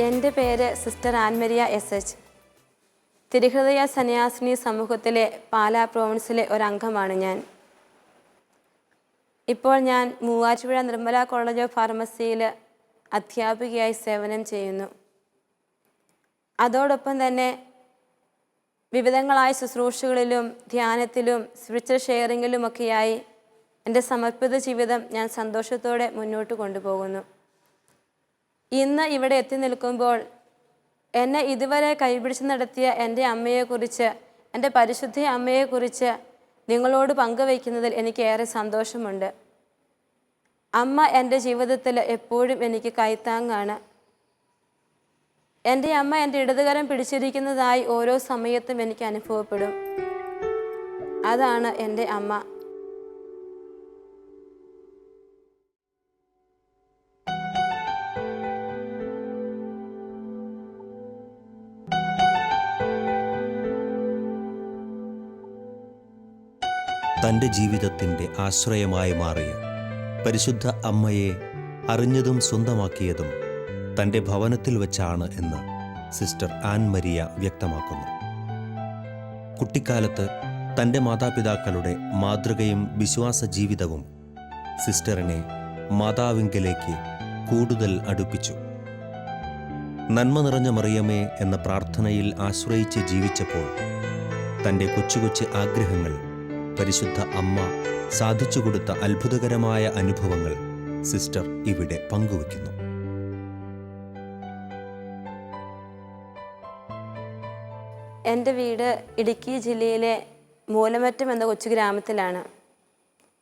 എൻ്റെ പേര് സിസ്റ്റർ ആൻമരിയ എസ്.എച്ച്. തിരുഹൃദയ സന്യാസിനി സമൂഹത്തിലെ പാലാ പ്രോവിൻസിലെ ഒരംഗമാണ് ഞാൻ. ഇപ്പോൾ ഞാൻ മൂവാറ്റുപുഴ നിർമ്മല കോളേജ് ഓഫ് ഫാർമസിയിൽ അധ്യാപികയായി സേവനം ചെയ്യുന്നു. അതോടൊപ്പം തന്നെ വിവിധങ്ങളായ ശുശ്രൂഷകളിലും ധ്യാനത്തിലും സ്പിരിച്വൽ ഷെയറിങ്ങിലുമൊക്കെയായി എൻ്റെ സമർപ്പിത ജീവിതം ഞാൻ സന്തോഷത്തോടെ മുന്നോട്ട് കൊണ്ടുപോകുന്നു. ഇന്ന് ഇവിടെ എത്തി നിൽക്കുമ്പോൾ എന്നെ ഇതുവരെ കൈപിടിച്ച് നടത്തിയ എൻ്റെ അമ്മയെക്കുറിച്ച്, എൻ്റെ പരിശുദ്ധ അമ്മയെക്കുറിച്ച് നിങ്ങളോട് പങ്കുവയ്ക്കുന്നതിൽ എനിക്ക് ഏറെ സന്തോഷമുണ്ട്. അമ്മ എൻ്റെ ജീവിതത്തിൽ എപ്പോഴും എനിക്ക് കൈത്താങ്ങാണ്. എൻ്റെ അമ്മ എൻ്റെ ഇടതുകരം പിടിച്ചിരിക്കുന്നതായി ഓരോ സമയത്തും എനിക്ക് അനുഭവപ്പെടും. അതാണ് എൻ്റെ അമ്മ. തൻ്റെ ജീവിതത്തിൻ്റെ ആശ്രയമായി മാറിയ പരിശുദ്ധ അമ്മയെ അറിഞ്ഞതും സ്വന്തമാക്കിയതും തൻ്റെ ഭവനത്തിൽ വച്ചാണ് എന്ന് സിസ്റ്റർ ആൻമരിയ വ്യക്തമാക്കുന്നു. കുട്ടിക്കാലത്ത് തൻ്റെ മാതാപിതാക്കളുടെ മാതൃകയും വിശ്വാസ ജീവിതവും സിസ്റ്ററിനെ മാതാവിങ്കലേക്ക് കൂടുതൽ അടുപ്പിച്ചു. നന്മ നിറഞ്ഞ മറിയമേ എന്ന പ്രാർത്ഥനയിൽ ആശ്രയിച്ച് ജീവിച്ചപ്പോൾ തൻ്റെ കൊച്ചു കൊച്ചു ആഗ്രഹങ്ങൾ പരിശുദ്ധ അമ്മ സാധിച്ചു കൊടുത്ത അത്ഭുതകരമായ അനുഭവങ്ങൾ സിസ്റ്റർ ഇവിടെ പങ്കുവയ്ക്കുന്നു. എൻ്റെ വീട് ഇടുക്കി ജില്ലയിലെ മൂലമറ്റം എന്ന കൊച്ചു ഗ്രാമത്തിലാണ്.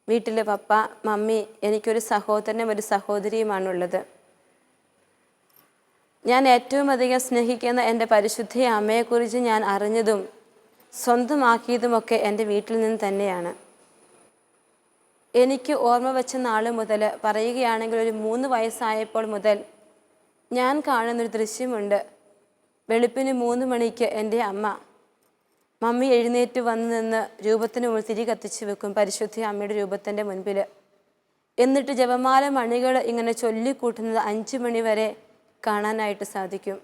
വീട്ടിൽ പപ്പ, മമ്മി, എനിക്കൊരു സഹോദരനും ഒരു സഹോദരിയുമാണുള്ളത്. ഞാൻ ഏറ്റവും അധികം സ്നേഹിക്കുന്ന എൻ്റെ പരിശുദ്ധ അമ്മയെക്കുറിച്ച് ഞാൻ അറിഞ്ഞതും സ്വന്തമാക്കിയതുമൊക്കെ എൻ്റെ വീട്ടിൽ നിന്ന് തന്നെയാണ്. എനിക്ക് ഓർമ്മ വെച്ച നാൾ മുതൽ പറയുകയാണെങ്കിൽ ഒരു 3 വയസ്സായപ്പോൾ മുതൽ ഞാൻ കാണുന്നൊരു ദൃശ്യമുണ്ട്. വെളുപ്പിന് 3 മണിക്ക് എൻ്റെ അമ്മ, മമ്മി എഴുന്നേറ്റ് വന്ന് നിന്ന് രൂപത്തിന് മുന്നിൽ തിരി കത്തിച്ച് വെക്കും, പരിശുദ്ധ അമ്മയുടെ രൂപത്തിൻ്റെ മുൻപിൽ. എന്നിട്ട് ജപമാല മണികൾ ഇങ്ങനെ ചൊല്ലിക്കൂട്ടുന്നത് 5 മണി വരെ കാണാനായിട്ട് സാധിക്കും.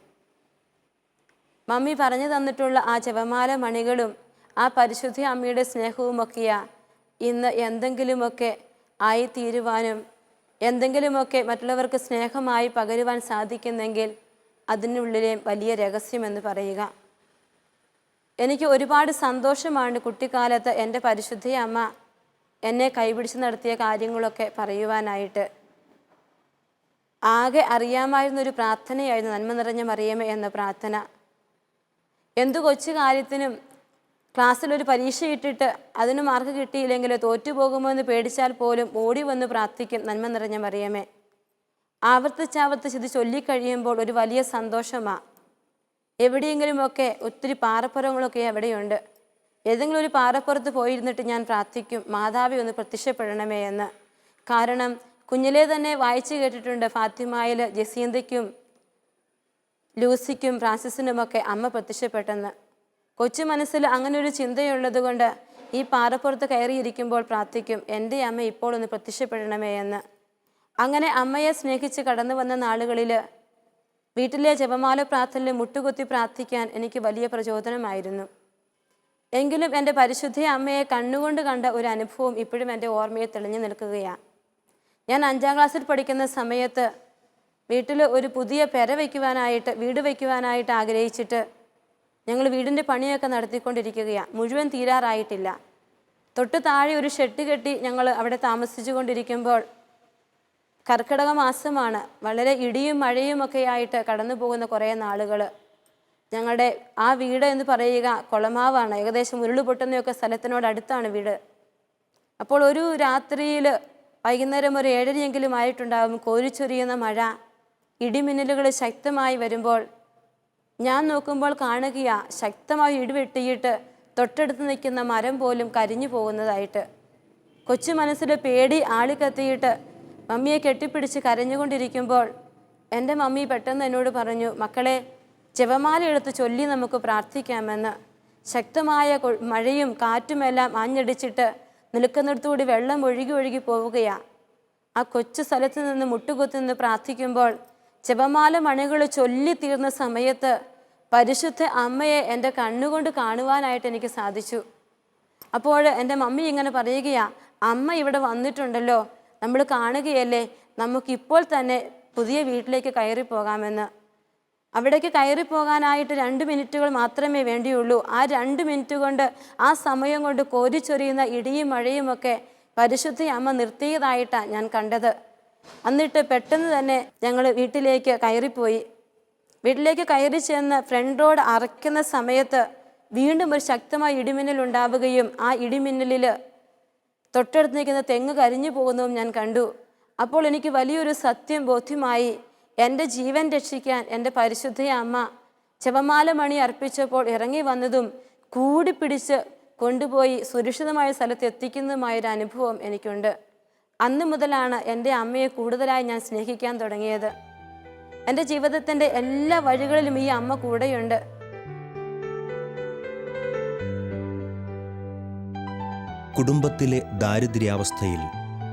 മമ്മി പറഞ്ഞു തന്നിട്ടുള്ള ആ ജപമാല മണികളും ആ പരിശുദ്ധ അമ്മയുടെ സ്നേഹവുമൊക്കെയാ ഇന്ന് എന്തെങ്കിലുമൊക്കെ ആയിത്തീരുവാനും എന്തെങ്കിലുമൊക്കെ മറ്റുള്ളവർക്ക് സ്നേഹമായി പകരുവാൻ സാധിക്കുന്നെങ്കിൽ അതിനുള്ളിലെ വലിയ രഹസ്യമെന്ന് പറയുക. എനിക്ക് ഒരുപാട് സന്തോഷമാണ് കുട്ടിക്കാലത്ത് എൻ്റെ പരിശുദ്ധ അമ്മ എന്നെ കൈപിടിച്ച് നടത്തിയ കാര്യങ്ങളൊക്കെ പറയുവാനായിട്ട്. ആകെ അറിയാമായിരുന്നൊരു പ്രാർത്ഥനയായിരുന്നു നന്മ നിറഞ്ഞ മറിയമേ എന്ന പ്രാർത്ഥന. എന്തു കൊച്ചു കാര്യത്തിനും ക്ലാസ്സിലൊരു പരീക്ഷ ഇട്ടിട്ട് അതിന് മാർക്ക് കിട്ടിയില്ലെങ്കിൽ തോറ്റുപോകുമോ എന്ന് പേടിച്ചാൽ പോലും ഓടി വന്ന് പ്രാർത്ഥിക്കും നന്മ നിറഞ്ഞ മറിയമേ. ആവർത്തിച്ചാവർത്തിച്ച് ഇത് ചൊല്ലിക്കഴിയുമ്പോൾ ഒരു വലിയ സന്തോഷമാണ്. എവിടെയെങ്കിലുമൊക്കെ ഒത്തിരി പാറപ്പുറങ്ങളൊക്കെ എവിടെയുണ്ട്. ഏതെങ്കിലും ഒരു പാറപ്പുറത്ത് പോയിരുന്നിട്ട് ഞാൻ പ്രാർത്ഥിക്കും, മാതാവേ ഒന്ന് പ്രത്യക്ഷപ്പെടണമേ എന്ന്. കാരണം കുഞ്ഞിലേ തന്നെ വായിച്ചു കേട്ടിട്ടുണ്ട്, ഫാത്തിമായിൽ ജസീന്തയ്ക്കും ലൂസിക്കും ഫ്രാൻസിസിനുമൊക്കെ അമ്മ പ്രത്യക്ഷപ്പെട്ടെന്ന്. കൊച്ചു മനസ്സിൽ അങ്ങനെ ഒരു ചിന്തയുള്ളത് കൊണ്ട് ഈ പാറപ്പുറത്ത് കയറിയിരിക്കുമ്പോൾ പ്രാർത്ഥിക്കും, എൻ്റെ അമ്മ ഇപ്പോൾ ഒന്ന് പ്രത്യക്ഷപ്പെടണമേ എന്ന്. അങ്ങനെ അമ്മയെ സ്നേഹിച്ച് കടന്നു വന്ന നാളുകളിൽ വീട്ടിലെ ജപമാല പ്രാർത്ഥനയിൽ മുട്ടുകുത്തി പ്രാർത്ഥിക്കാൻ എനിക്ക് വലിയ പ്രചോദനമായിരുന്നു. എങ്കിലും എൻ്റെ പരിശുദ്ധ അമ്മയെ കണ്ണുകൊണ്ട് കണ്ട ഒരു അനുഭവം ഇപ്പോഴും എൻ്റെ ഓർമ്മയെ തെളിഞ്ഞു നിൽക്കുകയാണ്. ഞാൻ 5ാം ക്ലാസ്സിൽ പഠിക്കുന്ന സമയത്ത് വീട്ടിൽ ഒരു പുതിയ വീട് വയ്ക്കുവാനായിട്ട് ആഗ്രഹിച്ചിട്ട് ഞങ്ങൾ വീടിൻ്റെ പണിയൊക്കെ നടത്തിക്കൊണ്ടിരിക്കുകയാണ്. മുഴുവൻ തീരാറായിട്ടില്ല. തൊട്ട് താഴെ ഒരു ഷെഡ് കെട്ടി ഞങ്ങൾ അവിടെ താമസിച്ചു കൊണ്ടിരിക്കുമ്പോൾ കർക്കിടക മാസമാണ്. വളരെ ഇടിയും മഴയും ഒക്കെ ആയിട്ട് കടന്നു പോകുന്ന കുറേ നാളുകൾ. ഞങ്ങളുടെ ആ വീട് എന്ന് പറയുക കുളമാവാണ്. ഏകദേശം ഉരുളുപൊട്ടുന്നയൊക്കെ സ്ഥലത്തിനോടടുത്താണ് വീട്. അപ്പോൾ ഒരു രാത്രിയിൽ വൈകുന്നേരം ഒരു 7:30 ആയിട്ടുണ്ടാകും. കോരിച്ചൊരിയുന്ന മഴ, ഇടിമിന്നലുകൾ ശക്തമായി വരുമ്പോൾ ഞാൻ നോക്കുമ്പോൾ കാണുകയാ ശക്തമായി ഇടിവെട്ടിയിട്ട് തൊട്ടടുത്ത് നിൽക്കുന്ന മരം പോലും കരിഞ്ഞു പോകുന്നതായിട്ട്. കൊച്ചു മനസ്സിൽ പേടി ആളിക്കത്തിയിട്ട് മമ്മിയെ കെട്ടിപ്പിടിച്ച് കരഞ്ഞുകൊണ്ടിരിക്കുമ്പോൾ എൻ്റെ മമ്മി പെട്ടെന്ന് എന്നോട് പറഞ്ഞു, മക്കളെ ജപമാല എടുത്ത് ചൊല്ലി നമുക്ക് പ്രാർത്ഥിക്കാമെന്ന്. ശക്തമായ മഴയും കാറ്റുമെല്ലാം ആഞ്ഞടിച്ചിട്ട് നിൽക്കുന്നിടത്തുകൂടി വെള്ളം ഒഴുകി ഒഴുകി പോവുകയാണ്. ആ കൊച്ചു സ്ഥലത്ത് നിന്ന് മുട്ടുകുത്തി നിന്ന് പ്രാർത്ഥിക്കുമ്പോൾ ജപമാല മണികൾ ചൊല്ലി തീർന്ന സമയത്ത് പരിശുദ്ധ അമ്മയെ എൻ്റെ കണ്ണുകൊണ്ട് കാണുവാനായിട്ട് എനിക്ക് സാധിച്ചു. അപ്പോൾ എൻ്റെ മമ്മി ഇങ്ങനെ പറയുകയാ, അമ്മ ഇവിടെ വന്നിട്ടുണ്ടല്ലോ, നമ്മൾ കാണുകയല്ലേ, നമുക്കിപ്പോൾ തന്നെ പുതിയ വീട്ടിലേക്ക് കയറി പോകാമെന്ന്. അവിടേക്ക് കയറി പോകാനായിട്ട് 2 മിനിറ്റുകൾ മാത്രമേ വേണ്ടിയുള്ളൂ. ആ 2 മിനിറ്റ് കൊണ്ട്, ആ സമയം കൊണ്ട് കോരിച്ചൊരിയുന്ന ഇടിയും മഴയുമൊക്കെ പരിശുദ്ധ അമ്മ നിർത്തിയതായിട്ടാണ് ഞാൻ കണ്ടത്. എന്നിട്ട് പെട്ടെന്ന് തന്നെ ഞങ്ങൾ വീട്ടിലേക്ക് കയറിപ്പോയി. വീട്ടിലേക്ക് കയറി ചെന്ന് ഫ്രണ്ട് റോഡ് അറയ്ക്കുന്ന സമയത്ത് വീണ്ടും ഒരു ശക്തമായ ഇടിമിന്നൽ ഉണ്ടാവുകയും ആ ഇടിമിന്നലിൽ തൊട്ടടുത്ത് നിൽക്കുന്ന തെങ്ങ് കരിഞ്ഞു പോകുന്നതും ഞാൻ കണ്ടു. അപ്പോൾ എനിക്ക് വലിയൊരു സത്യം ബോധ്യമായി. എൻ്റെ ജീവൻ രക്ഷിക്കാൻ എൻ്റെ പരിശുദ്ധ അമ്മ ജപമാല മണി അർപ്പിച്ചപ്പോൾ ഇറങ്ങി വന്നതും കൂടിപ്പിടിച്ച് കൊണ്ടുപോയി സുരക്ഷിതമായ സ്ഥലത്ത് എത്തിക്കുന്നതുമായൊരു അനുഭവം എനിക്കുണ്ട്. അന്ന് മുതലാണ് എൻ്റെ അമ്മയെ കൂടുതലായി ഞാൻ സ്നേഹിക്കാൻ തുടങ്ങിയത്. എൻ്റെ ജീവിതത്തിൻ്റെ എല്ലാ വഴികളിലും ഈ അമ്മ കൂടെയുണ്ട്. കുടുംബത്തിലെ ദാരിദ്ര്യാവസ്ഥയിൽ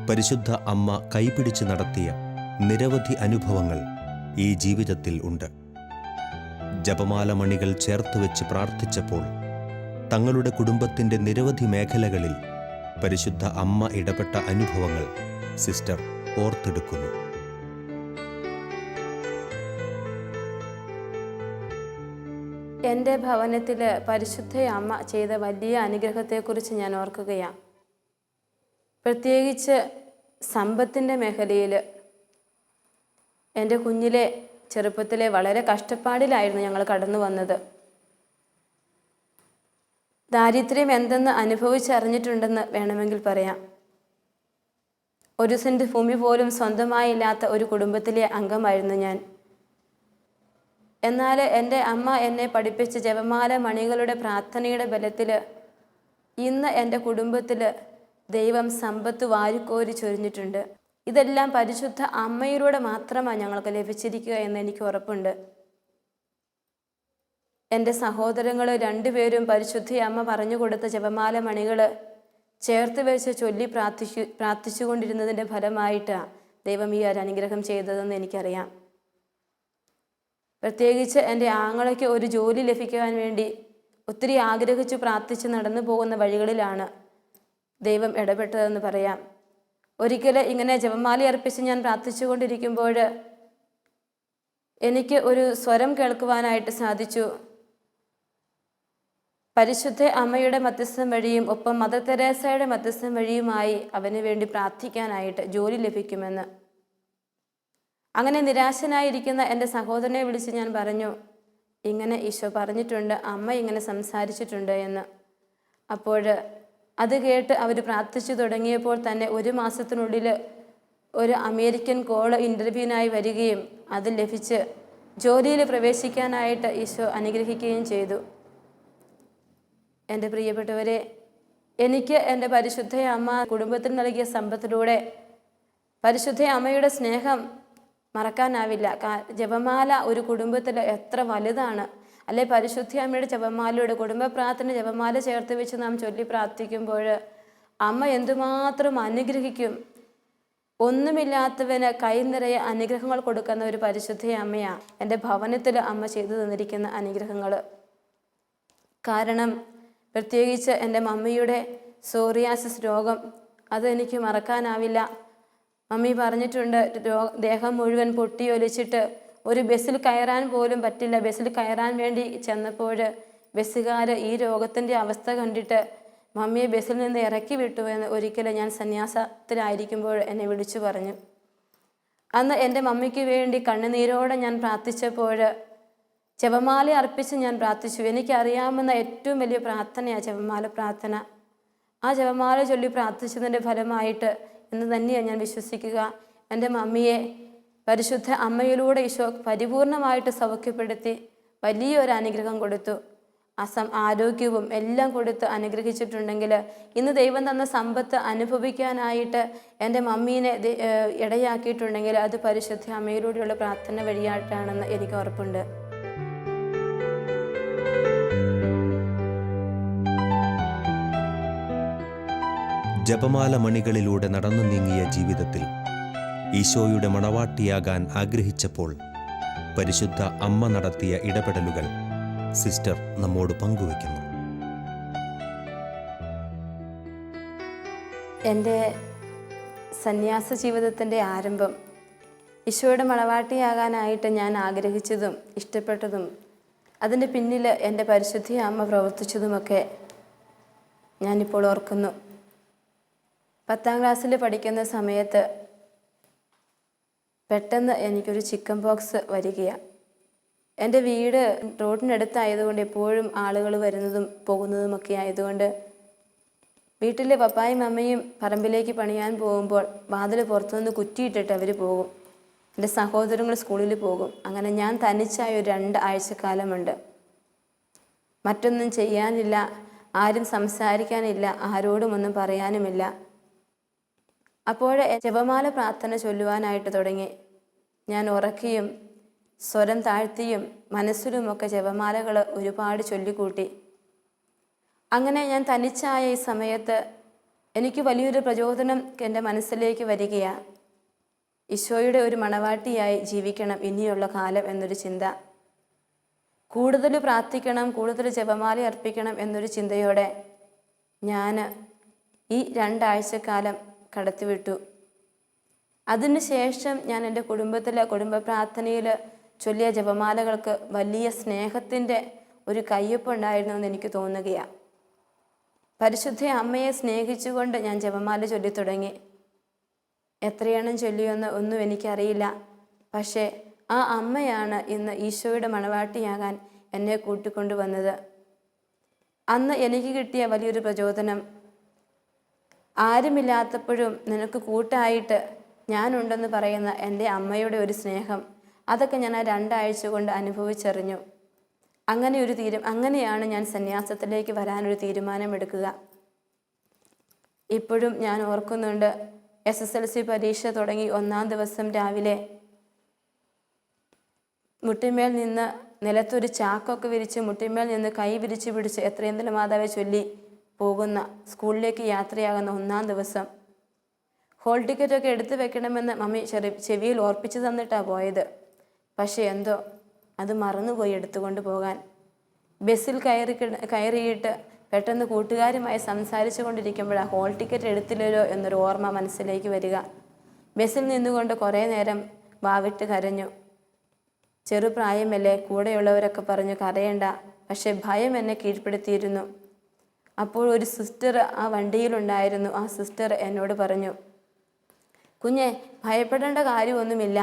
പരിശുദ്ധ അമ്മ കൈപിടിച്ച് നടത്തിയ നിരവധി അനുഭവങ്ങൾ ഈ ജീവിതത്തിൽ ഉണ്ട്. ജപമാല മണികൾ ചേർത്ത് വെച്ച് പ്രാർത്ഥിച്ചപ്പോൾ തങ്ങളുടെ കുടുംബത്തിൻ്റെ നിരവധി മേഖലകളിൽ പരിശുദ്ധ അമ്മ ഇടപെട്ട അനുഭവങ്ങൾ സിസ്റ്റർ ഓർത്തെടുക്കുന്നു. എൻ്റെ ഭവനത്തിൽ പരിശുദ്ധ അമ്മ ചെയ്ത വലിയ അനുഗ്രഹത്തെക്കുറിച്ച് ഞാൻ ഓർക്കുകയാണ്. പ്രത്യേകിച്ച് സമ്പത്തിൻ്റെ മേഖലയിൽ എൻ്റെ കുഞ്ഞിലെ ചെറുപ്പത്തിലെ വളരെ കഷ്ടപ്പാടിലായിരുന്നു ഞങ്ങൾ കടന്നു വന്നത്. ദാരിദ്ര്യം എന്തെന്ന് അനുഭവിച്ചറിഞ്ഞിട്ടുണ്ടെന്ന് വേണമെങ്കിൽ പറയാം. 1 സെൻറ്റ് ഭൂമി പോലും സ്വന്തമായില്ലാത്ത ഒരു കുടുംബത്തിലെ അംഗമായിരുന്നു ഞാൻ. എന്നാൽ എൻ്റെ അമ്മ എന്നെ പഠിപ്പിച്ച ജപമാല മണികളുടെ പ്രാർത്ഥനയുടെ ബലത്തിൽ ഇന്ന് എൻ്റെ കുടുംബത്തിൽ ദൈവം സമ്പത്ത് വാരിക്കോരി ചൊരിഞ്ഞിട്ടുണ്ട്. ഇതെല്ലാം പരിശുദ്ധ അമ്മയിലൂടെ മാത്രമാണ് ഞങ്ങൾക്ക് ലഭിച്ചിരിക്കുക എന്ന് എനിക്ക് ഉറപ്പുണ്ട്. എൻ്റെ സഹോദരങ്ങൾ 2 പേരും പരിശുദ്ധ അമ്മ പറഞ്ഞു കൊടുത്ത ജപമാല മണികൾ ചേർത്ത് വെച്ച് ചൊല്ലി പ്രാർത്ഥിച്ചുകൊണ്ടിരുന്നതിൻ്റെ ഫലമായിട്ടാണ് ദൈവം ഈ ഒരു അനുഗ്രഹം ചെയ്തതെന്ന് എനിക്കറിയാം. പ്രത്യേകിച്ച് എൻ്റെ ആങ്ങളയ്ക്ക് ഒരു ജോലി ലഭിക്കാൻ വേണ്ടി ഒത്തിരി ആഗ്രഹിച്ചു പ്രാർത്ഥിച്ച് നടന്നു പോകുന്ന വഴികളിലാണ് ദൈവം ഇടപെട്ടതെന്ന് പറയാം. ഒരിക്കൽ ഇങ്ങനെ ജപമാല അർപ്പിച്ച് ഞാൻ പ്രാർത്ഥിച്ചു കൊണ്ടിരിക്കുമ്പോൾ എനിക്ക് ഒരു സ്വരം കേൾക്കുവാനായിട്ട് സാധിച്ചു. പരിശുദ്ധ അമ്മയുടെ മധ്യസ്ഥം വഴിയും ഒപ്പം മദർ തെരേസയുടെ മധ്യസ്ഥം വഴിയുമായി അവന് വേണ്ടി പ്രാർത്ഥിക്കാനായിട്ട് ജോലി ലഭിക്കുമെന്ന്. അങ്ങനെ നിരാശനായിരിക്കുന്ന എൻ്റെ സഹോദരനെ വിളിച്ച് ഞാൻ പറഞ്ഞു, ഇങ്ങനെ ഈശോ പറഞ്ഞിട്ടുണ്ട്, അമ്മ ഇങ്ങനെ സംസാരിച്ചിട്ടുണ്ട് എന്ന്. അപ്പോൾ അത് കേട്ട് അവർ പ്രാർത്ഥിച്ചു തുടങ്ങിയപ്പോൾ തന്നെ 1 മാസത്തിനുള്ളിൽ ഒരു അമേരിക്കൻ കോൾ ഇൻ്റർവ്യൂവിനായി വരികയും അത് ലഭിച്ച് ജോലിയിൽ പ്രവേശിക്കാനായിട്ട് ഈശോ അനുഗ്രഹിക്കുകയും ചെയ്തു. എൻ്റെ പ്രിയപ്പെട്ടവരെ, എനിക്ക് എൻ്റെ പരിശുദ്ധ അമ്മ കുടുംബത്തിന് നൽകിയ സമ്പത്തിലൂടെ പരിശുദ്ധ അമ്മയുടെ സ്നേഹം മറക്കാനാവില്ല. ജപമാല ഒരു കുടുംബത്തിൽ എത്ര വലുതാണ് അല്ലെ. പരിശുദ്ധ അമ്മയുടെ ജപമാലയുടെ കുടുംബ പ്രാർത്ഥന ജപമാല ചേർത്ത് വെച്ച് നാം ചൊല്ലി പ്രാർത്ഥിക്കുമ്പോൾ അമ്മ എന്തുമാത്രം അനുഗ്രഹിക്കും. ഒന്നുമില്ലാത്തവന് കൈ നിറയെ അനുഗ്രഹങ്ങൾ കൊടുക്കുന്ന ഒരു പരിശുദ്ധ അമ്മയാണ് എൻ്റെ ഭവനത്തിൽ അമ്മ ചെയ്തു തന്നിരിക്കുന്ന അനുഗ്രഹങ്ങൾ. കാരണം പ്രത്യേകിച്ച് എൻ്റെ മമ്മിയുടെ സോറിയാസിസ് രോഗം, അതെനിക്ക് മറക്കാനാവില്ല. മമ്മി പറഞ്ഞിട്ടുണ്ട്, ദേഹം മുഴുവൻ പൊട്ടിയൊലിച്ചിട്ട് ഒരു ബസ്സിൽ കയറാൻ പോലും പറ്റില്ല. ബസ്സിൽ കയറാൻ വേണ്ടി ചെന്നപ്പോൾ ബസ്സുകാർ ഈ രോഗത്തിൻ്റെ അവസ്ഥ കണ്ടിട്ട് മമ്മിയെ ബസ്സിൽ നിന്ന് ഇറക്കി വിട്ടു എന്ന് ഒരിക്കൽ ഞാൻ സന്യാസത്തിലായിരിക്കുമ്പോൾ എന്നെ വിളിച്ചു പറഞ്ഞു. അന്ന് എൻ്റെ മമ്മിക്ക് വേണ്ടി കണ്ണുനീരോടെ ഞാൻ പ്രാർത്ഥിച്ചപ്പോൾ ജപമാല അർപ്പിച്ച് ഞാൻ പ്രാർത്ഥിച്ചു. എനിക്കറിയാവുന്ന ഏറ്റവും വലിയ പ്രാർത്ഥനയാണ് ജപമാല പ്രാർത്ഥന. ആ ജപമാല ചൊല്ലി പ്രാർത്ഥിച്ചതിൻ്റെ ഫലമായിട്ട് എന്ന് തന്നെയാണ് ഞാൻ വിശ്വസിക്കുക. എൻ്റെ മമ്മിയെ പരിശുദ്ധ അമ്മയിലൂടെ ഈശോ പരിപൂർണമായിട്ട് സൗഖ്യപ്പെടുത്തി വലിയൊരു അനുഗ്രഹം കൊടുത്തു. ആരോഗ്യവും എല്ലാം കൊടുത്ത് അനുഗ്രഹിച്ചിട്ടുണ്ടെങ്കിൽ ഇന്ന് ദൈവം തന്ന സമ്പത്ത് അനുഭവിക്കാനായിട്ട് എൻ്റെ മമ്മീനെ ഇടയാക്കിയിട്ടുണ്ടെങ്കിൽ അത് പരിശുദ്ധ അമ്മയിലൂടെയുള്ള പ്രാർത്ഥന വഴിയായിട്ടാണെന്ന് എനിക്ക് ഉറപ്പുണ്ട്. ജപമാല മണികളിലൂടെ നടന്നു നീങ്ങിയ ജീവിതത്തിൽ ഈശോയുടെ മണവാട്ടിയാകാൻ ആഗ്രഹിച്ചപ്പോൾ പരിശുദ്ധ അമ്മ നടത്തിയ ഇടപെടലുകൾ സിസ്റ്റർ നമ്മോട് പങ്കുവയ്ക്കുന്നു. എൻ്റെ സന്യാസ ജീവിതത്തിൻ്റെ ആരംഭം ഈശോയുടെ മണവാട്ടിയാകാനായിട്ട് ഞാൻ ആഗ്രഹിച്ചതും ഇഷ്ടപ്പെട്ടതും അതിൻ്റെ പിന്നിൽ എൻ്റെ പരിശുദ്ധ അമ്മ പ്രവർത്തിച്ചതുമൊക്കെ ഞാനിപ്പോൾ ഓർക്കുന്നു. 10ാം ക്ലാസ്സിൽ പഠിക്കുന്ന സമയത്ത് പെട്ടെന്ന് എനിക്കൊരു ചിക്കൻ പോക്സ് വരികയാണ്. എൻ്റെ വീട് റോഡിനടുത്തായതുകൊണ്ട് എപ്പോഴും ആളുകൾ വരുന്നതും പോകുന്നതുമൊക്കെ ആയതുകൊണ്ട് വീട്ടിലെ പപ്പായും അമ്മയും പറമ്പിലേക്ക് പണിയാൻ പോകുമ്പോൾ വാതിൽ പുറത്തുനിന്ന് കുറ്റിയിട്ടിട്ട് അവർ പോകും. എൻ്റെ സഹോദരങ്ങൾ സ്കൂളിൽ പോകും. അങ്ങനെ ഞാൻ തനിച്ചായ ഒരു 2 ആഴ്ചക്കാലമുണ്ട്. മറ്റൊന്നും ചെയ്യാനില്ല, ആരും സംസാരിക്കാനില്ല, ആരോടും ഒന്നും പറയാനുമില്ല. അപ്പോൾ ജപമാല പ്രാർത്ഥന ചൊല്ലുവാനായിട്ട് തുടങ്ങി. ഞാൻ ഉറക്കിയും സ്വരം താഴ്ത്തിയും മനസ്സിലുമൊക്കെ ജപമാലകൾ ഒരുപാട് ചൊല്ലിക്കൂട്ടി. അങ്ങനെ ഞാൻ തനിച്ചായ ഈ സമയത്ത് എനിക്ക് വലിയൊരു പ്രചോദനം എൻ്റെ മനസ്സിലേക്ക് വരികയാണ്. ഈശോയുടെ ഒരു മണവാട്ടിയായി ജീവിക്കണം ഇനിയുള്ള കാലം എന്നൊരു ചിന്ത. കൂടുതൽ പ്രാർത്ഥിക്കണം, കൂടുതൽ ജപമാല അർപ്പിക്കണം എന്നൊരു ചിന്തയോടെ ഞാൻ ഈ 2 ആഴ്ചക്കാലം കടത്തിവിട്ടു. അതിനുശേഷം ഞാൻ എൻ്റെ കുടുംബ പ്രാർത്ഥനയിൽ ചൊല്ലിയ ജപമാലകൾക്ക് വലിയ സ്നേഹത്തിൻ്റെ ഒരു കയ്യൊപ്പുണ്ടായിരുന്നു എന്ന് എനിക്ക് തോന്നുകയാണ്. പരിശുദ്ധ അമ്മയെ സ്നേഹിച്ചുകൊണ്ട് ഞാൻ ജപമാല ചൊല്ലിത്തുടങ്ങി. എത്രയെണ്ണം ചൊല്ലിയെന്ന് ഒന്നും എനിക്കറിയില്ല. പക്ഷേ ആ അമ്മയാണ് ഇന്ന് ഈശോയുടെ മണവാട്ടിയാകാൻ എന്നെ കൂട്ടിക്കൊണ്ടുവന്നത്. അന്ന് എനിക്ക് കിട്ടിയ വലിയൊരു പ്രചോദനം, ആരുമില്ലാത്തപ്പോഴും നിനക്ക് കൂട്ടായിട്ട് ഞാനുണ്ടെന്ന് പറയുന്ന എൻ്റെ അമ്മയുടെ ഒരു സ്നേഹം, അതൊക്കെ ഞാൻ ആ 2 ആഴ്ച കൊണ്ട് അനുഭവിച്ചറിഞ്ഞു. അങ്ങനെയാണ് ഞാൻ സന്യാസത്തിലേക്ക് വരാനൊരു തീരുമാനമെടുക്കുക. ഇപ്പോഴും ഞാൻ ഓർക്കുന്നുണ്ട്, SSLC പരീക്ഷ തുടങ്ങി 1ാം ദിവസം രാവിലെ മുട്ടിന്മേൽ നിന്ന് നിലത്തൊരു ചാക്കൊക്കെ വിരിച്ച് മുട്ടിന്മേൽ നിന്ന് കൈ വിരിച്ച് പിടിച്ച് എത്രയെന്തല മാതാവെ ചൊല്ലി പോകുന്ന സ്കൂളിലേക്ക് യാത്രയാകുന്ന 1ാം ദിവസം ഹോൾ ടിക്കറ്റൊക്കെ എടുത്തു വെക്കണമെന്ന് മമ്മി ചെവിയിൽ ഓർപ്പിച്ചു തന്നിട്ടാണ് പോയത്. പക്ഷേ എന്തോ അത് മറന്നുപോയി എടുത്തുകൊണ്ട് പോകാൻ. ബസ്സിൽ കയറിയിട്ട് പെട്ടെന്ന് കൂട്ടുകാരുമായി സംസാരിച്ചു കൊണ്ടിരിക്കുമ്പോഴാണ് ഹോൾ ടിക്കറ്റ് എടുത്തില്ലല്ലോ എന്നൊരു ഓർമ്മ മനസ്സിലേക്ക് വരിക. ബസ്സിൽ നിന്നുകൊണ്ട് കുറേ നേരം വാവിട്ട് കരഞ്ഞു. ചെറുപ്രായമല്ലേ, കൂടെയുള്ളവരൊക്കെ പറഞ്ഞു കരയണ്ട. പക്ഷെ ഭയം എന്നെ കീഴ്പ്പെടുത്തിയിരുന്നു. അപ്പോൾ ഒരു സിസ്റ്റർ ആ വണ്ടിയിലുണ്ടായിരുന്നു. ആ സിസ്റ്റർ എന്നോട് പറഞ്ഞു, കുഞ്ഞെ, ഭയപ്പെടേണ്ട കാര്യമൊന്നുമില്ല,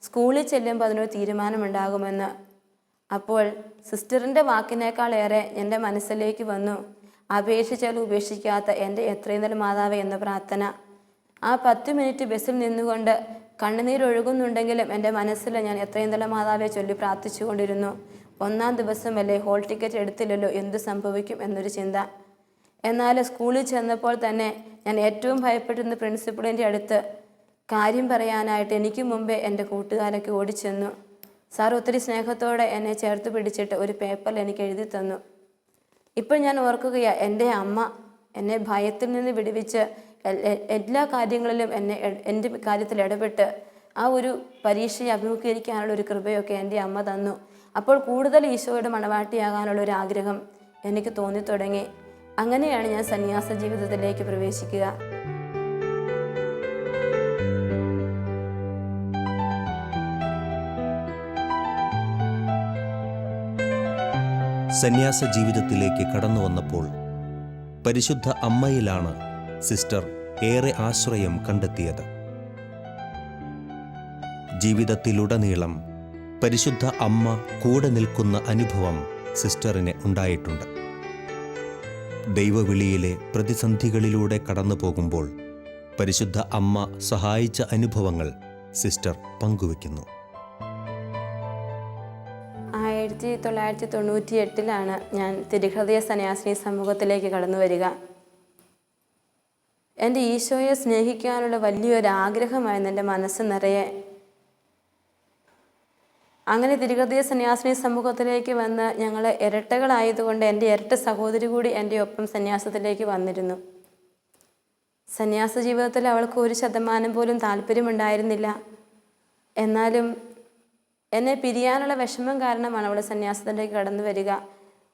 സ്കൂളിൽ ചെല്ലുമ്പോൾ അതിനൊരു തീരുമാനമുണ്ടാകുമെന്ന്. അപ്പോൾ സിസ്റ്ററിൻ്റെ വാക്കിനേക്കാളേറെ എൻ്റെ മനസ്സിലേക്ക് വന്നു, അപേക്ഷിച്ചാലും ഉപേക്ഷിക്കാത്ത എൻ്റെ എത്രയും നല്ല മാതാവേ എന്ന പ്രാർത്ഥന. ആ 10 മിനിറ്റ് ബസ്സിൽ നിന്നുകൊണ്ട് കണ്ണുനീരൊഴുകുന്നുണ്ടെങ്കിലും എൻ്റെ മനസ്സിൽ ഞാൻ എത്രയും നല്ല മാതാവെ ചൊല്ലി പ്രാർത്ഥിച്ചു കൊണ്ടിരുന്നു. 1ാം ദിവസമല്ലേ, ഹോൾ ടിക്കറ്റ് എടുത്തില്ലല്ലോ, എന്ത് സംഭവിക്കും എന്നൊരു ചിന്ത. എന്നാൽ സ്കൂളിൽ ചെന്നപ്പോൾ തന്നെ ഞാൻ ഏറ്റവും ഭയപ്പെട്ടിരുന്ന പ്രിൻസിപ്പളിൻ്റെ അടുത്ത് കാര്യം പറയാനായിട്ട് എനിക്ക് മുമ്പേ എൻ്റെ കൂട്ടുകാരൊക്കെ ഓടിച്ചെന്നു. സാർ ഒത്തിരി സ്നേഹത്തോടെ എന്നെ ചേർത്ത് പിടിച്ചിട്ട് ഒരു പേപ്പറിൽ എനിക്ക് എഴുതി തന്നു. ഇപ്പോൾ ഞാൻ ഓർക്കുകയാണ്, എൻ്റെ അമ്മ എന്നെ ഭയത്തിൽ നിന്ന് വിടുവിച്ച് എല്ലാ കാര്യങ്ങളിലും എൻ്റെ കാര്യത്തിൽ ഇടപെട്ട് ആ ഒരു പരീക്ഷയെ അഭിമുഖീകരിക്കാനുള്ള ഒരു കൃപയൊക്കെ എൻ്റെ അമ്മ തന്നു. അപ്പോൾ കൂടുതൽ ഈശോയുടെ മണവാട്ടിയാകാനുള്ള ഒരു ആഗ്രഹം എനിക്ക് തോന്നിത്തുടങ്ങി. അങ്ങനെയാണ് ഞാൻ സന്യാസ ജീവിതത്തിലേക്ക് പ്രവേശിക്കുക. സന്യാസ ജീവിതത്തിലേക്ക് കടന്നു വന്നപ്പോൾ പരിശുദ്ധ അമ്മയിലാണ് സിസ്റ്റർ ഏറെ ആശ്രയം കണ്ടെത്തിയത്. ജീവിതത്തിലുടനീളം പരിശുദ്ധ അമ്മ കൂടെ നിൽക്കുന്ന അനുഭവം സിസ്റ്ററിന് ഉണ്ടായിട്ടുണ്ട്. ദൈവവിളിയിലെ പ്രതിസന്ധികളിലൂടെ കടന്നു പോകുമ്പോൾ പരിശുദ്ധ അമ്മ സഹായിച്ച അനുഭവങ്ങൾ സിസ്റ്റർ പങ്കുവയ്ക്കുന്നു. 1998 ഞാൻ തിരുഹൃദയ സന്യാസിനി സമൂഹത്തിലേക്ക് കടന്നു വരിക. എൻ്റെ ഈശോയെ സ്നേഹിക്കാനുള്ള വലിയൊരു ആഗ്രഹമായിരുന്നു എൻ്റെ മനസ്സ് നിറയെ. അങ്ങനെ തിരുഹൃദയ സന്യാസിനി സമൂഹത്തിലേക്ക് വന്ന് ഞങ്ങൾ ഇരട്ടകളായതുകൊണ്ട് എൻ്റെ ഇരട്ട സഹോദരി കൂടി എൻ്റെ ഒപ്പം സന്യാസത്തിലേക്ക് വന്നിരുന്നു. സന്യാസ ജീവിതത്തിൽ അവൾക്ക് 1% പോലും താല്പര്യമുണ്ടായിരുന്നില്ല. എന്നാലും എന്നെ പിരിയാനുള്ള വിഷമം കാരണമാണ് അവൾ സന്യാസത്തിലേക്ക് കടന്നു വരിക.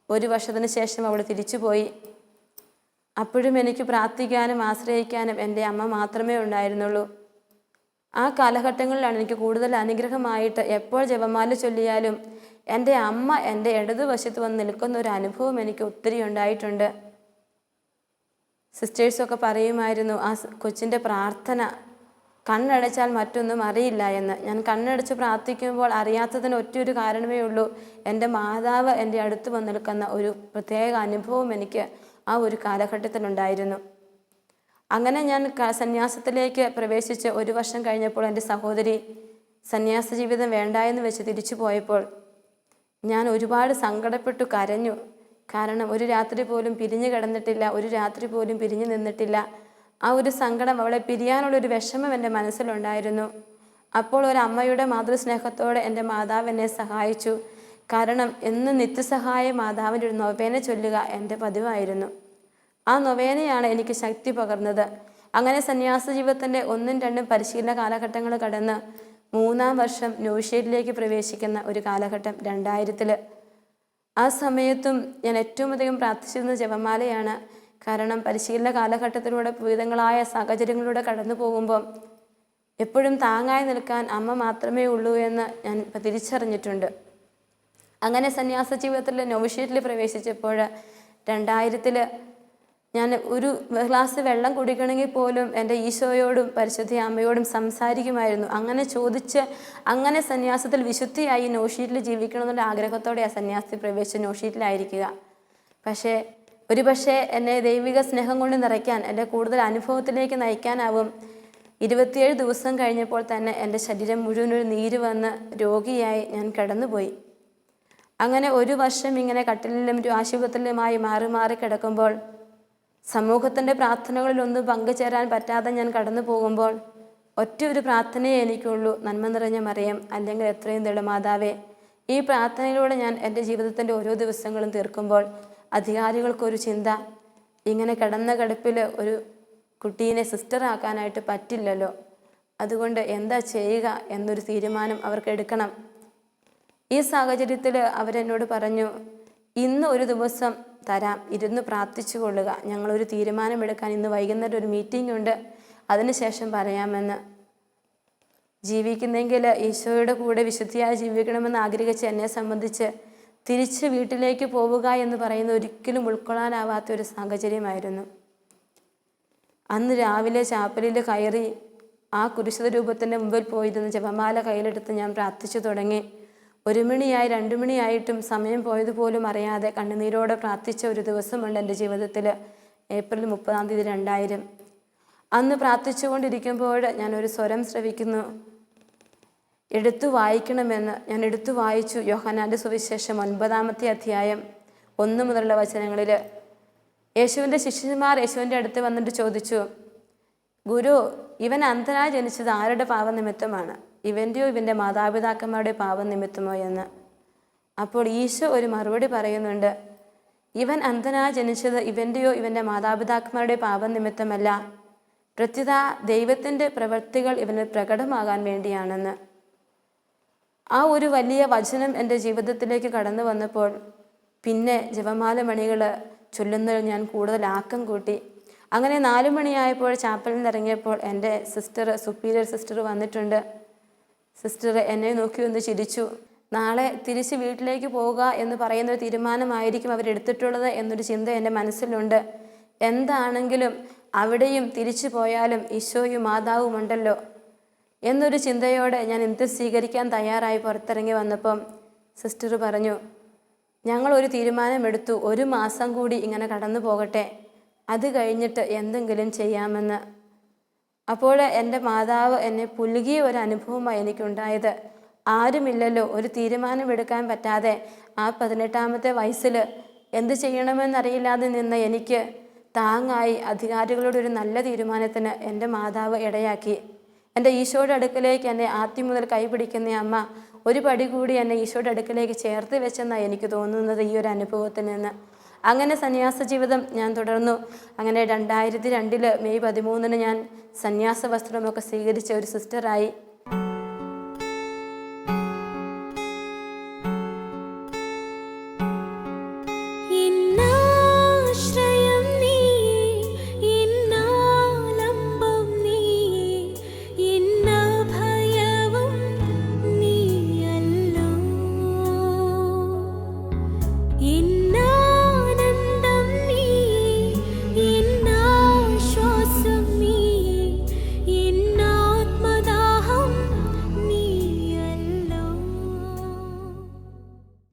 1 വർഷത്തിന് ശേഷം അവൾ തിരിച്ചുപോയി. അപ്പോഴും എനിക്ക് പ്രാർത്ഥിക്കാനും ആശ്രയിക്കാനും എൻ്റെ അമ്മ മാത്രമേ ഉണ്ടായിരുന്നുള്ളൂ. ആ കാലഘട്ടങ്ങളിലാണ് എനിക്ക് കൂടുതൽ അനുഗ്രഹമായിട്ട് എപ്പോൾ ജപമാല ചൊല്ലിയാലും എൻ്റെ അമ്മ എൻ്റെ ഇടതുവശത്ത് വന്ന് നിൽക്കുന്ന ഒരു അനുഭവം എനിക്ക് ഒത്തിരി ഉണ്ടായിട്ടുണ്ട്. സിസ്റ്റേഴ്സൊക്കെ പറയുമായിരുന്നു, ആ കൊച്ചിൻ്റെ പ്രാർത്ഥന കണ്ണടച്ചാൽ മറ്റൊന്നും അറിയില്ല എന്ന്. ഞാൻ കണ്ണടച്ച് പ്രാർത്ഥിക്കുമ്പോൾ അറിയാത്തതിന് ഒറ്റയൊരു കാരണമേ ഉള്ളൂ, എൻ്റെ മാതാവ് എൻ്റെ അടുത്ത് വന്ന് നിൽക്കുന്ന ഒരു പ്രത്യേക അനുഭവം എനിക്ക് ആ ഒരു കാലഘട്ടത്തിലുണ്ടായിരുന്നു. അങ്ങനെ ഞാൻ സന്യാസത്തിലേക്ക് പ്രവേശിച്ച് 1 വർഷം കഴിഞ്ഞപ്പോൾ എൻ്റെ സഹോദരി സന്യാസ ജീവിതം വേണ്ട എന്ന് വെച്ച് തിരിച്ചു പോയപ്പോൾ ഞാൻ ഒരുപാട് സങ്കടപ്പെട്ടു, കരഞ്ഞു. കാരണം ഒരു രാത്രി പോലും പിരിഞ്ഞു കിടന്നിട്ടില്ല, ഒരു രാത്രി പോലും പിരിഞ്ഞു നിന്നിട്ടില്ല. ആ ഒരു സങ്കടം, അവളെ പിരിയാനുള്ളൊരു വിഷമം എൻ്റെ മനസ്സിലുണ്ടായിരുന്നു. അപ്പോൾ ഒരു അമ്മയുടെ മാതൃസ്നേഹത്തോടെ എൻ്റെ മാതാവ് എന്നെ സഹായിച്ചു. കാരണം എന്നും നിത്യസഹായ മാതാവിൻ്റെ ഒരു നൊവേന ചൊല്ലുക എൻ്റെ പതിവായിരുന്നു. ആ നൊവേനയാണ് എനിക്ക് ശക്തി പകർന്നത്. അങ്ങനെ സന്യാസ ജീവിതത്തിൻ്റെ 1ഉം 2ഉം പരിശീലന കാലഘട്ടങ്ങൾ കടന്ന് 3-ാം വർഷം നോവിഷ്യേറ്റിലേക്ക് പ്രവേശിക്കുന്ന ഒരു കാലഘട്ടം 2000-ൽ. ആ സമയത്തും ഞാൻ ഏറ്റവും അധികം പ്രാർത്ഥിച്ചിരുന്ന ജപമാലയാണ്. കാരണം പരിശീലന കാലഘട്ടത്തിലൂടെ വിവിധങ്ങളായ സാഹചര്യങ്ങളിലൂടെ കടന്നു പോകുമ്പോൾ എപ്പോഴും താങ്ങായി നിൽക്കാൻ അമ്മ മാത്രമേ ഉള്ളൂ എന്ന് ഞാൻ ഇപ്പം തിരിച്ചറിഞ്ഞിട്ടുണ്ട്. അങ്ങനെ സന്യാസ ജീവിതത്തിൽ നോവിഷ്യേറ്റിൽ പ്രവേശിച്ചപ്പോൾ 2000-ൽ ഞാൻ ഒരു ഗ്ലാസ് വെള്ളം കുടിക്കണമെങ്കിൽ പോലും എൻ്റെ ഈശോയോടും പരിശുദ്ധ അമ്മയോടും സംസാരിക്കുമായിരുന്നു. അങ്ങനെ ചോദിച്ച് അങ്ങനെ സന്യാസത്തിൽ വിശുദ്ധിയായി നോവിഷ്യേറ്റിൽ ജീവിക്കണമെന്നുള്ള ആഗ്രഹത്തോടെ ആ സന്യാസത്തിൽ പ്രവേശിച്ച് നോവിഷ്യേറ്റിലായിരിക്കുക. പക്ഷേ എന്നെ ദൈവിക സ്നേഹം കൊണ്ട് നിറയ്ക്കാൻ, എൻ്റെ കൂടുതൽ അനുഭവത്തിലേക്ക് നയിക്കാനാവും 27 ദിവസം കഴിഞ്ഞപ്പോൾ തന്നെ എൻ്റെ ശരീരം മുഴുവനൊരു നീര് വന്ന് രോഗിയായി ഞാൻ കടന്നുപോയി. അങ്ങനെ 1 വർഷം ഇങ്ങനെ കട്ടിലിലും ആശുപത്രിയിലുമായി മാറി മാറി കിടക്കുമ്പോൾ സമൂഹത്തിൻ്റെ പ്രാർത്ഥനകളിലൊന്നും പങ്കുചേരാൻ പറ്റാതെ ഞാൻ കടന്നു പോകുമ്പോൾ ഒറ്റ ഒരു പ്രാർത്ഥനയേ എനിക്കുള്ളൂ, നന്മ നിറഞ്ഞ മറിയം, അല്ലെങ്കിൽ എത്രയും ദൃഢമാതാവേ. ഈ പ്രാർത്ഥനയിലൂടെ ഞാൻ എൻ്റെ ജീവിതത്തിൻ്റെ ഓരോ ദിവസങ്ങളും തീർക്കുമ്പോൾ അധികാരികൾക്കൊരു ചിന്ത, ഇങ്ങനെ കിടന്ന കിടപ്പിൽ ഒരു കുട്ടീനെ സിസ്റ്ററാക്കാനായിട്ട് പറ്റില്ലല്ലോ, അതുകൊണ്ട് എന്താ ചെയ്യുക എന്നൊരു തീരുമാനം അവർക്ക് എടുക്കണം. ഈ സാഹചര്യത്തിൽ അവരെന്നോട് പറഞ്ഞു, ഇന്ന് ഒരു ദിവസം തരാം, ഇരുന്ന് പ്രാർത്ഥിച്ചു കൊള്ളുക, ഞങ്ങളൊരു തീരുമാനമെടുക്കാൻ ഇന്ന് വൈകുന്നേരം ഒരു മീറ്റിംഗ് ഉണ്ട്, അതിനുശേഷം പറയാമെന്ന്. ജീവിക്കുന്നെങ്കിൽ ഈശോയുടെ കൂടെ വിശുദ്ധിയായി ജീവിക്കണമെന്ന് ആഗ്രഹിച്ച് എന്നെ സംബന്ധിച്ച് തിരിച്ച് വീട്ടിലേക്ക് പോവുക എന്ന് പറയുന്നത് ഒരിക്കലും ഉൾക്കൊള്ളാനാവാത്ത ഒരു സാഹചര്യമായിരുന്നു. അന്ന് രാവിലെ ചാപ്പലിൽ കയറി ആ കുരിശിത രൂപത്തിൻ്റെ മുമ്പിൽ പോയിരുന്ന് ജപമാല കയ്യിലെടുത്ത് ഞാൻ പ്രാർത്ഥിച്ചു തുടങ്ങി. 1 മണിയായി 2 മണിയായിട്ടും സമയം പോയതുപോലും അറിയാതെ കണ്ണുനീരോടെ പ്രാർത്ഥിച്ച ഒരു ദിവസമുണ്ട് എൻ്റെ ജീവിതത്തിൽ. ഏപ്രിൽ 30-ാം തീയതി 2000. അന്ന് പ്രാർത്ഥിച്ചുകൊണ്ടിരിക്കുമ്പോൾ ഞാനൊരു സ്വരം ശ്രവിക്കുന്നു, എടുത്തു വായിക്കണമെന്ന്. ഞാൻ എടുത്തു വായിച്ചു യോഹന്നാൻ്റെ സുവിശേഷം 9-ാമത്തെ അധ്യായം 1 മുതലുള്ള വചനങ്ങളിൽ. യേശുവിൻ്റെ ശിഷ്യന്മാർ യേശുവിൻ്റെ അടുത്ത് വന്നിട്ട് ചോദിച്ചു, ഗുരു, ഇവൻ അന്ധനായി ജനിച്ചത് ആരുടെ പാപനിമിത്തമാണ്? ഇവൻ്റെയോ ഇവൻ്റെ മാതാപിതാക്കന്മാരുടെ പാപനിമിത്തമോ എന്ന്. അപ്പോൾ ഈശോ ഒരു മറുപടി പറയുന്നുണ്ട്, ഇവൻ അന്ധനായി ജനിച്ചത് ഇവൻ്റെയോ ഇവൻ്റെ മാതാപിതാക്കന്മാരുടെ പാപനിമിത്തമല്ല, പ്രത്യുത ദൈവത്തിൻ്റെ പ്രവൃത്തികൾ ഇവന് പ്രകടമാകാൻ വേണ്ടിയാണെന്ന്. ആ ഒരു വലിയ വചനം എൻ്റെ ജീവിതത്തിലേക്ക് കടന്നു വന്നപ്പോൾ പിന്നെ ജപമാല മണികൾ ചൊല്ലുന്നതിൽ ഞാൻ കൂടുതൽ ആക്കം കൂട്ടി. അങ്ങനെ 4 മണിയായപ്പോൾ ചാപ്പലിൽ നിന്ന് ഇറങ്ങിയപ്പോൾ എൻ്റെ സുപ്പീരിയർ സിസ്റ്റർ വന്നിട്ടുണ്ട്. സിസ്റ്റർ എന്നെ നോക്കി ഒന്ന് ചിരിച്ചു. നാളെ തിരിച്ച് വീട്ടിലേക്ക് പോവുക എന്ന് പറയുന്നൊരു തീരുമാനമായിരിക്കും അവരെടുത്തിട്ടുള്ളത് എന്നൊരു ചിന്ത എൻ്റെ മനസ്സിലുണ്ട്. എന്താണെങ്കിലും അവിടെയും തിരിച്ചു പോയാലും ഈശോയും മാതാവും ഉണ്ടല്ലോ എന്നൊരു ചിന്തയോടെ ഞാൻ എന്ത് സ്വീകരിക്കാൻ തയ്യാറായി പുറത്തിറങ്ങി വന്നപ്പം സിസ്റ്റർ പറഞ്ഞു, ഞങ്ങളൊരു തീരുമാനമെടുത്തു, 1 മാസം കൂടി ഇങ്ങനെ കടന്നു പോകട്ടെ, അത് കഴിഞ്ഞിട്ട് എന്തെങ്കിലും ചെയ്യാമെന്ന്. അപ്പോൾ എൻ്റെ മാതാവ് എന്നെ പുലുകിയ ഒരു അനുഭവമായി എനിക്കുണ്ടായത്. ആരുമില്ലല്ലോ, ഒരു തീരുമാനമെടുക്കാൻ പറ്റാതെ ആ 18-ാമത്തെ വയസ്സിൽ എന്ത് ചെയ്യണമെന്നറിയില്ലാതെ നിന്ന എനിക്ക് താങ്ങായി അധികാരികളുടെ ഒരു നല്ല തീരുമാനത്തിന് എൻ്റെ മാതാവ് ഇടയാക്കി. എൻ്റെ ഈശോയുടെ അടുക്കലേക്ക് എന്നെ ആദ്യം മുതൽ കൈപിടിക്കുന്ന അമ്മ ഒരു പടി കൂടി എന്നെ ഈശോയുടെ അടുക്കലേക്ക് ചേർത്ത് വെച്ചെന്നാണ് എനിക്ക് തോന്നുന്നത് ഈ ഒരു അനുഭവത്തിൽ നിന്ന്. അങ്ങനെ സന്യാസ ജീവിതം ഞാൻ തുടർന്നു. അങ്ങനെ 2002 മെയ് 13 ഞാൻ സന്യാസ വസ്ത്രമൊക്കെ സ്വീകരിച്ച ഒരു സിസ്റ്ററായി.